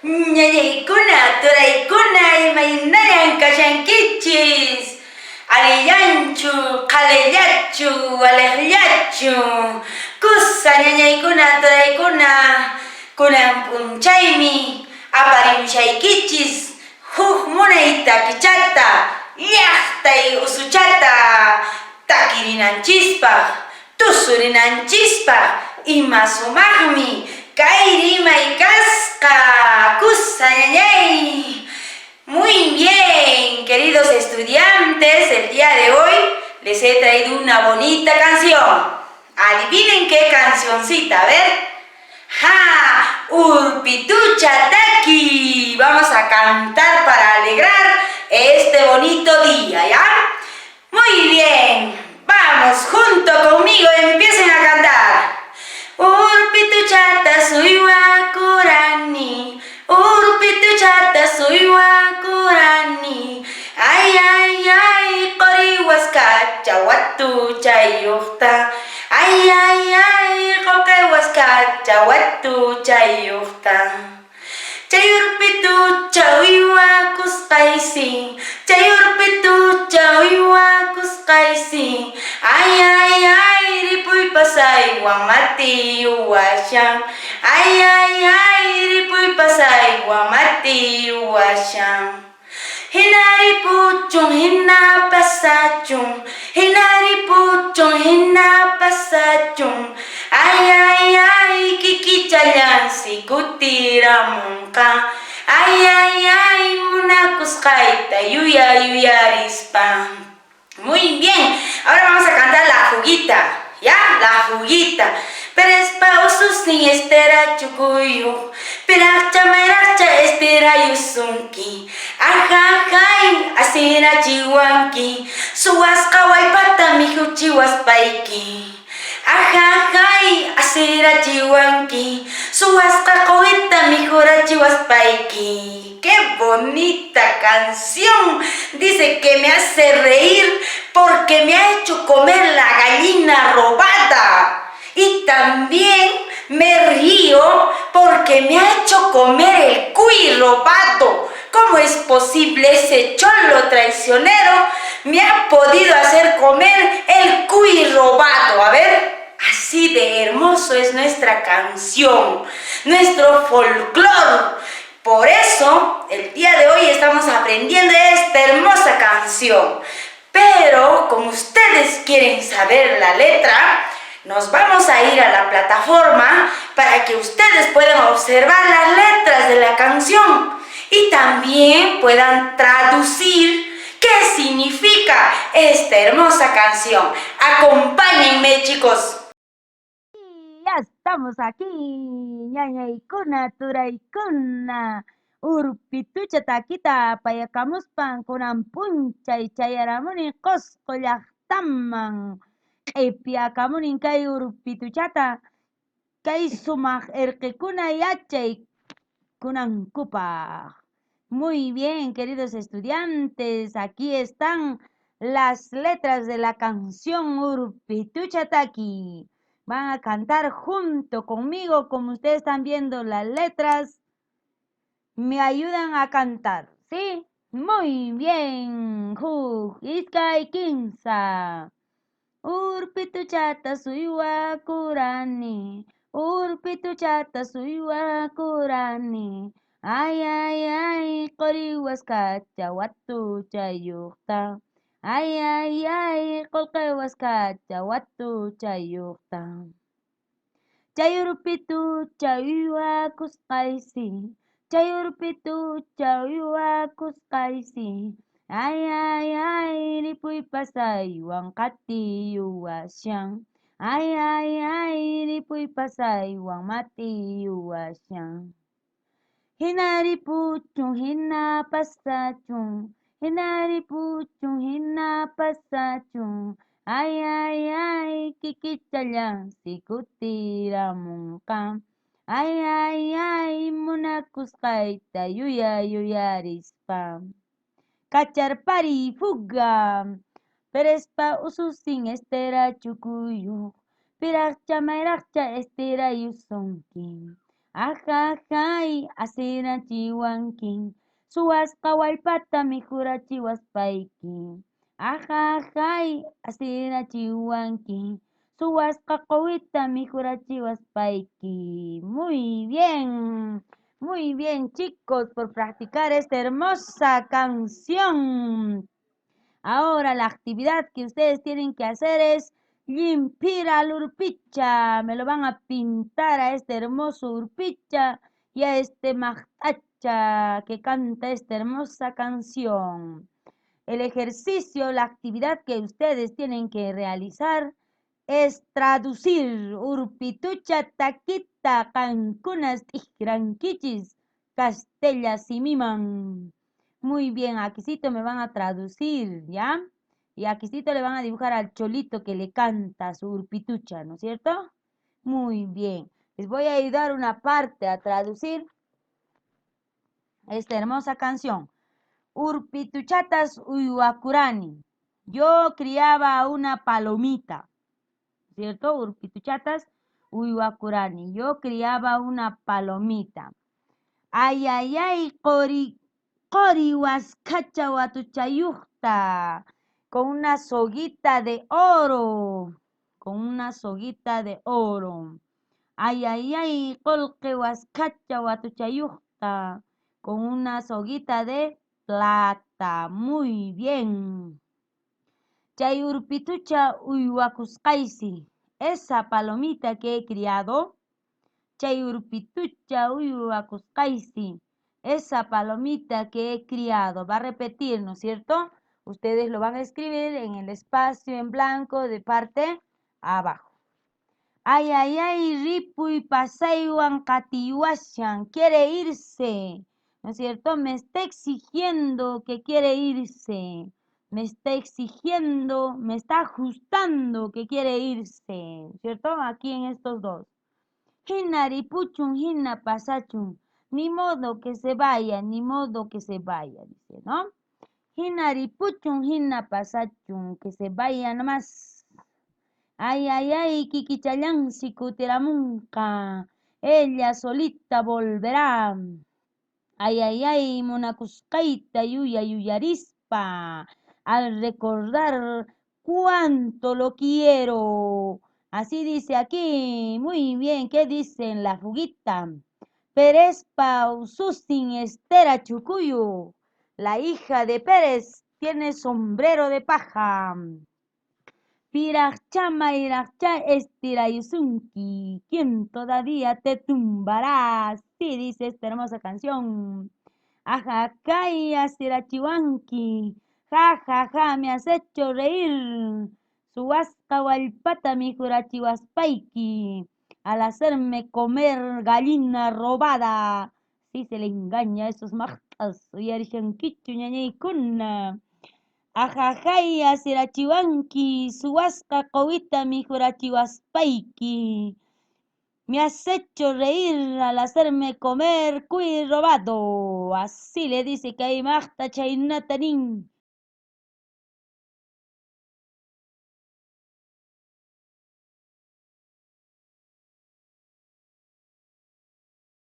Ñañaykuna, turaykuna, imaynayan kashankichis. Alillanchu, qhalillachu, aliqllachu. Kusa ñañaykuna, turaykuna, kunan p'unchaymi aparimushaykichis. Huk munay takichata, llaqtay usuchata, takirinanchispaq, tusurinanchispaq, ima sumaqmi kay rimay kasqa, kusa ñañay. Muy bien, queridos estudiantes, el día de hoy les he traído una bonita canción. Adivinen qué cancioncita, a ver. ¡Ja! Urpituchataki. Vamos a cantar para alegrar este bonito día, ¿ya? Muy bien, vamos junto conmigo, empiecen a cantar. Urpituchata suywakurani, urpituchata suywakurani. Ay, ay, ay, qoriwaskacha wattu chayuqta. Ay, ay, ay, qolqaywaskacha wattu chayuqta. Chay urpitucha uywakusqaysi, chay urpitucha uywakusqaysi. Ay, ay, ay, ripuy pasaywan mati uwashan. Ay, ay, ay, ripuy pasaywan mati uwashan. Hinaripuchun, hinapasachun, hinaripuchun, hinapasachun. Ay, ay, ay, kikichayansi kutiramunqa. Ay, ay, ay, munakusqayta yuyarispa. Muy bien, ahora vamos a cantar la juguita, ¿ya? La juguita. Perespa ususin estera chukuyu, piracha mairacha estera yusunki. Ajajay, asira chiwanki, suwaska waipata mihuchi waspaiki. Ajajay, asira chiwanki, suwaska kowita mihurachi waspaiki. ¡Qué bonita canción! Dice que me hace reír porque me ha hecho comer la gallina robada. Y también me río porque me ha hecho comer el cuy robado. ¿Cómo es posible ese cholo traicionero me ha podido hacer comer el cuy robado? A ver, así de hermoso es nuestra canción, nuestro folclore. Por eso, el día de hoy estamos aprendiendo esta hermosa canción. Pero, como ustedes quieren saber la letra, nos vamos a ir a la plataforma para que ustedes puedan observar las letras de la canción y también puedan traducir qué significa esta hermosa canción. Acompáñenme, chicos. Ya estamos aquí, ñañaykuna, turaykuna, urpituchatakita payakamuspan kunan punchay chayaramuni qusqu llaqtaman. Q'ipiakamunin kay urpituchata, kay sumaq irqikuna yachay kunankupaq. Muy bien, queridos estudiantes, aquí están las letras de la canción Urpituchataki. Van a cantar junto conmigo, como ustedes están viendo las letras. Me ayudan a cantar, ¿sí? Muy bien. Iskay kinsa. Urpituchata suywakurani. Urpituchata suywakurani. Ay, ay, ay, qoriwaskacha wattu chayuqta. Ay, ay, ay, qolqaywaskacha wattu chayuqta. Chay urpitucha uywakusqaysi, chay urpitucha uywakusqaysi. Ay, ay, ay, ripuy pasaywan qatiyuwashan. Ay, ay, ay, ripuy pasaywan matiyuwashan. Hinaripuchun, hinapasachun, hinaripuchun, hinapasachun. Ay, ay, ay, kikichallansi kutiramunqa. Ay, ay, ay, munakusqayta yuyarispa. Kacharpari fuga, perespa ususin estera chukuyu, piraqcha mayraqcha estera yusunki. Ajajay, asinachiwanki, suwasqa wallpatami jurachiwaspayki. Ajajay, asinachiwanki, suwasqa quwitami jurachiwaspayki. Muy bien chicos, por practicar esta hermosa canción. Ahora la actividad que ustedes tienen que hacer es limpiar al urpicha. Me lo van a pintar a este hermoso urpicha y a este majtacha que canta esta hermosa canción. El ejercicio, la actividad que ustedes tienen que realizar es traducir urpitucha taquita cancunas tijranquichis castella simiman. Muy bien, aquícito me van a traducir, ¿ya? Y aquícito le van a dibujar al cholito que le canta su urpitucha, ¿no es cierto? Muy bien. Les voy a ayudar una parte a traducir esta hermosa canción. Urpituchatas uyuakurani. Yo criaba una palomita, ¿cierto? Urpituchatas uyuakurani. Yo criaba una palomita. Ay, ay, ay, cori huascacha watuchayucta. Con una soguita de oro. Con una soguita de oro. Ay, ay, ay, colque huascacha watuchayucta. Con una soguita de plata. Muy bien. Chay urpitucha uywakusqaysi. Esa palomita que he criado. Chay urpitucha uywakusqaysi. Esa palomita que he criado. Va a repetir, ¿no es cierto? Ustedes lo van a escribir en el espacio en blanco de parte abajo. Ay, ay, ay, ripuy pasaywan katiwashan. Quiere irse. ¿No es cierto? Me está exigiendo que quiere irse. Me está exigiendo, me está ajustando que quiere irse. ¿Cierto? Aquí en estos dos. Hina ripuchun, hina pasachun. Ni modo que se vaya, ni modo que se vaya, dice, ¿no? Hina ripuchun, hina pasachun. Que se vaya nomás. Ay, ay, ay, Kikichayan sikutiramunka. Ella solita volverá. Ay, ay, ay, Monacuscaita yuya yuyarispa. Al recordar cuánto lo quiero. Así dice aquí. Muy bien, ¿qué dice en la fuguita? Perespa Ususin Estera Chucuyo. La hija de Pérez tiene sombrero de paja. Pirachama iracha estirayusunki, ¿quién todavía te tumbará? Sí, dice esta hermosa canción. Ajacay asirachiwanki, ja, ja, ja, me has hecho reír. Suasca walpata mi jurachiwaspaiki, al hacerme comer gallina robada. Sí, se le engaña a esos majtas, yarishankichu ñañaykuna. Ajajay asirachiwanki, suwasqa qawitami jurachiwaspayki. Me has hecho reír al hacerme comer cuy robado. Así le dice Caimachta Chaynatanin